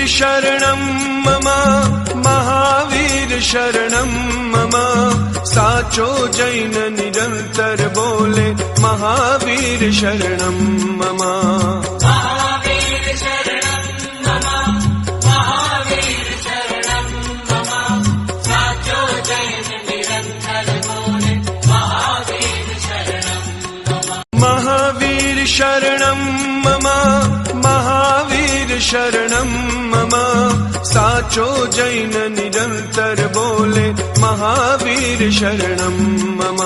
शरणं मम महावीर शरणं मम साचो जैन निरंतर बोले महावीर शरणं मम महावीर शरणं मम महावीर शरणं मम साचो जैन निरंतर बोले महावीर शरणं मम महावीर शरणं मम महावीर शरणं मम साचो जैन निरंतर बोले महावीर शरणं मम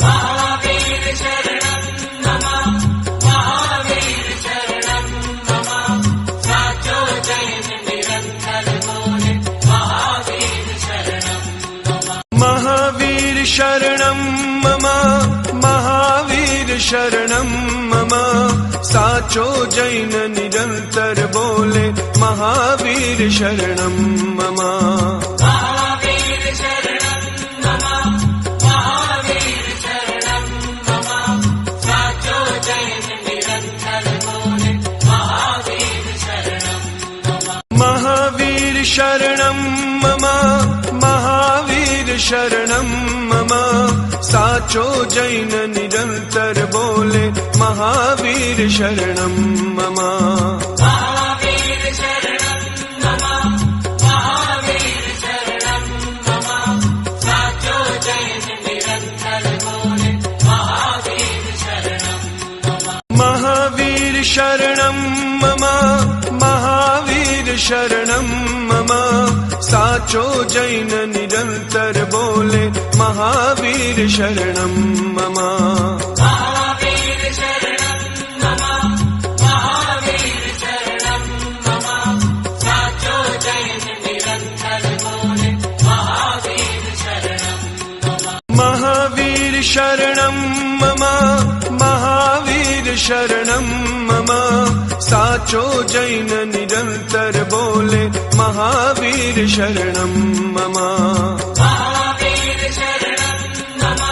महावीर शरणं मम महावीर शरणं मम साचो जैन निरंतर बोले महावीर शरणं मम महावीर शरणं मम महावीर शरणं मम साचो जैन निरंतर बोले महावीर शरणं मम महावीर शरणं मम महावीर शरणं मम साचो जैन निरंतर बोले महावीर शरणं मम महावीर शरणं मम महावीर शरणं मम साचो जैन निरंतर बोले महावीर शरणं मम महावीर शरणं मम महावीर शरणं मम साचो जैन निरंतर बोले महावीर शरणं मम महावीर शरणं मम महावीर शरणं मम साचो जैन निरंतर बोले महावीर शरणं मम महावीर शरणं मम महावीर शरणं मम साचो जैन निरंतर बोले महावीर शरणं मम महावीर शरणं मम महावीर शरणं मम साचो जैन निरंतर बोले महावीर शरणं मम महावीर शरणं मम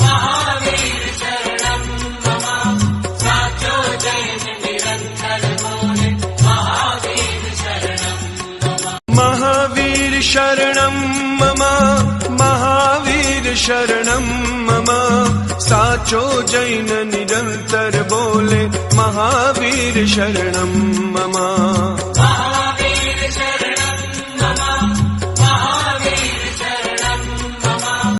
महावीर शरणं मम साचो जैन निरंतर बोले महावीर शरणं मम महावीर शरणं मम महावीर शरणं मम साचो जैन निरंतर बोले महावीर शरणं मम